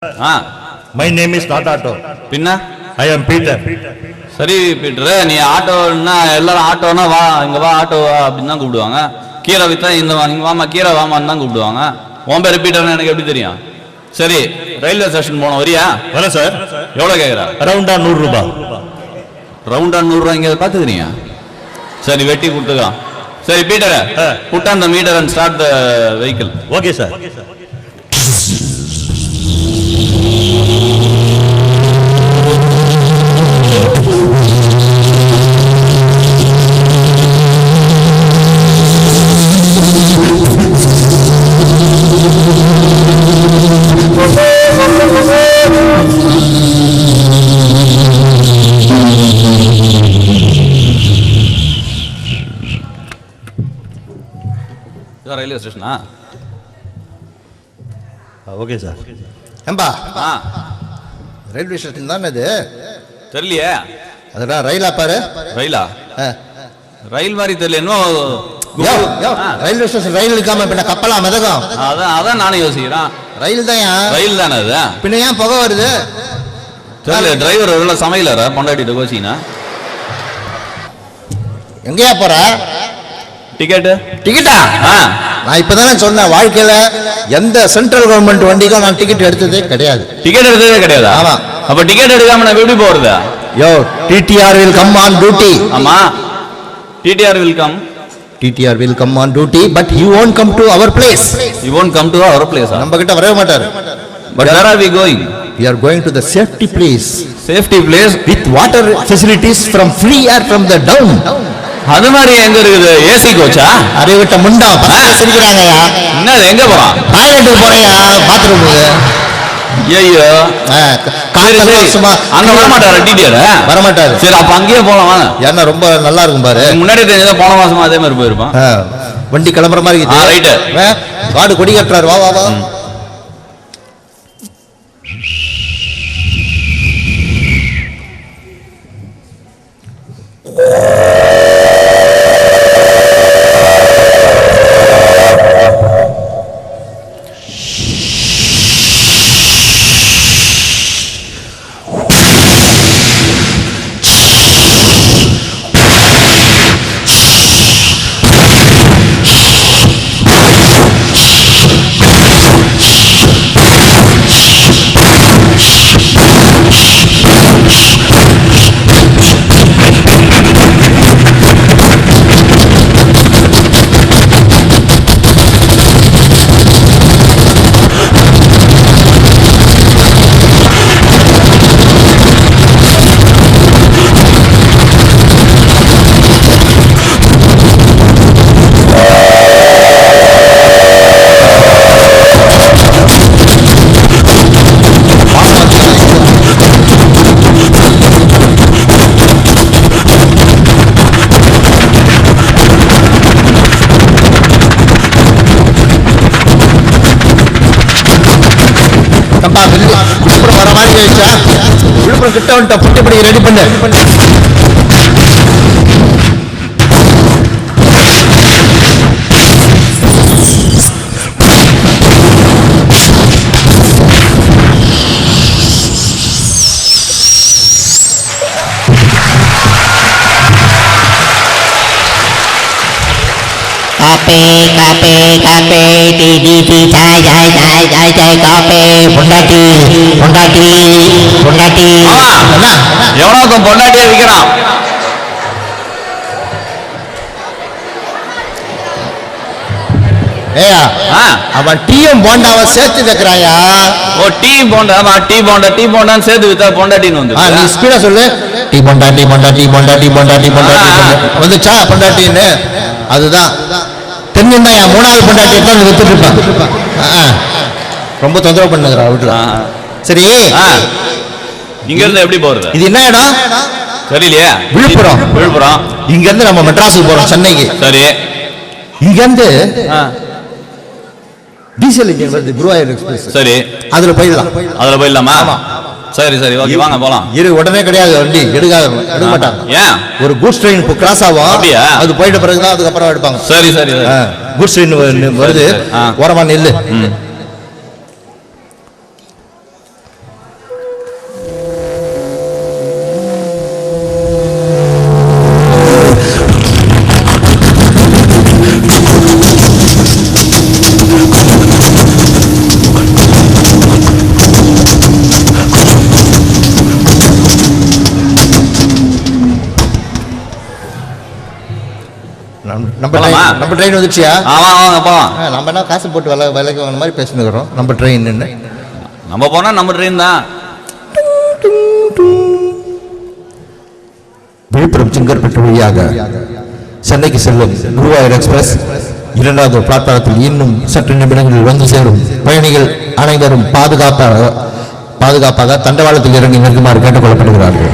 My name is not Otto. Pinna? I am Peter. சரி Peter, நீ ஆட்டோன்னா எல்லாரும் ஆட்டோனா வா இங்கே வா ஆட்டோ வா அப்படின்னு தான் கூப்பிடுவாங்க. கீரை விற்றா இந்த இங்கே வாமா கீரை வாமான்னு தான் கூப்பிடுவாங்க. உன் பேர் பீட்டர்னு எனக்கு எப்படி தெரியும்? சரி, ரயில்வே ஸ்டேஷன் போனோம் வரியா? வரேன் சார். எவ்வளோ கேட்குறா? ரவுண்டா 100 ரூபாய். ரவுண்டா 100 ரூபா இங்கே பார்த்துக்கிறீங்க? சரி, வெட்டி கொடுத்துக்கலாம். சரி Peter, put on the meter and start the vehicle. Okay sir. Railway ஸ்டேஷனா? Okay sir. ஏம்பா, ஆ ரயில்வே ஸ்டேஷன் தானே இது? தெரியலையே. அதெல்லாம் ரயிலா பாரு. ரயிலா? ரயில் மாதிரி தெரியல. இன்னும் ரயில்வே ஸ்டேஷன் ரயில் இருக்காம பின்ன கப்பலா மிதகம்? அதான் நானும் யோசிக்கிறேன். ரயில் தான். ரயில் தானே அது? பின்ன ஏன் புகை வருது? தெரியல. டிரைவர் எவ்வளோ சமையலரா பொண்டாட்டிட்டு கோச்சிங்கன்னா? எங்கேயா போற? டிக்கெட்டு? டிக்கெட்டா? நான் இப்பதானே சொன்னேன், வாழ்க்கையில எந்த சென்ட்ரல் கவர்மெண்ட் வண்டிக்கும் நான் டிக்கெட் எடுத்ததே கிடையாது. டிக்கெட் எடுத்ததே கிடையாதா? ஆமா. அப்ப டிக்கெட் எடுக்காம நான் எப்படி போறது? யோ, TTR will come on duty. ஆமா, TTR will come. TTR will come on duty, but he won't come to our place. He won't come to our place. நம்ம கிட்ட வரவே மாட்டார். But where are we going? We are going to the safety place. Safety place with water facilities from free air from the down. அது மாதிரி எங்க இருக்குது? AC கோச்சா? Array விட்ட முண்டா சிரிக்கிறாங்கயா. என்ன எங்க போறான்? டாய்லெட்டுக்கு போறையா, பாத்ரூமுக்கு. ஐயோ, அங்க வர மாட்டாரு டிடிஆர்? வர மாட்டாரு. சரி, அப்ப அங்கேயே போலாம் வாங்க. ஏன்னா ரொம்ப நல்லா இருக்கும் பாரு. முன்னாடி தெரிஞ்சதா போன மாசமா அதே மாதிரி போயிருப்பான். வண்டி கிளம்புற மாதிரி இருக்குது. ரைட். காடு கொடி கட்டுறாரு. வா வா வா. விழுப்புரம் வர மாதிரி ஆயிடுச்சா? விழுப்புரம் கிட்ட வந்துட்ட. புட்டிப்படி ரெடி பண்ணு. Kape TDT jai kape பொண்டாட்டி. எவனாக்கும் பொண்டாட்டியே விற்கிறான். ஏயா, அவன் டீயும் போண்டாவை சேர்த்து வைக்கிறாயா? ஓ, டீ போண்டா. ஆமா, டீ போண்டான்னு சேர்த்து வித்தா பொண்டாட்டின்னு வந்து. நீ ஸ்பீடா சொல்லு. டீ போண்டா வந்துச்சா பொண்டாட்டின்னு? அதுதான் தெரிஞ்சிருந்தா என் 3வது பொண்டாட்டி தான் வித்துட்டு இருப்பான். ரொம்ப தொந்தரவு பண்ணுகிறா வீட்டுல. சரி, இங்க இருந்து எப்படி போறது? இது என்ன இடம் தெரியலையே. விழுப்புரம். இங்க இருந்து நம்ம மெட்ராஸுக்கு போறோம், சென்னைக்கு. சரி, இங்க இருந்து டீசல் இன்ஜின் வருது, குருவாயூர் எக்ஸ்பிரஸ். சரி, அதுல போயிடலாமா? சரி சரி, ஓகே, வாங்க போலாம். இரு, உடனே கிடையாது, வண்டி எடுக்க மாட்டாங்க. ஏன்? ஒரு கூட்ஸ் ட்ரெயின் கிராஸ் ஆகும், அது போயிட்ட பிறகுதான் அதுக்கப்புறம் எடுப்பாங்க. சரி சரி, கூட்ஸ் ட்ரெயின் வருது, ஓரமா நெல்லு. போலாமா? நம்ம ட்ரெயின் வந்துச்சியா? வாங்க போலாம். நம்ம என்ன காசு போட்டு விலைக்கு வாங்கின மாதிரி பேசினுக்கிறோம். நம்ம ட்ரெயின் நம்ம போனா நம்ம ட்ரெயின் தான். விழுப்புரம் செங்கற்பட்டு வழியாக சென்னைக்கு செல்லும் குருவாயூர் எக்ஸ்பிரஸ் 2வது பிளாட்பாரத்தில் இன்னும் சற்று நிமிடங்களில் வந்து சேரும். பயணிகள் அனைவரும் பாதுகாப்பாக தண்டவாளத்தில் இறங்கி நிற்குமாறு கேட்டுக் கொள்ளப்படுகிறார்கள்.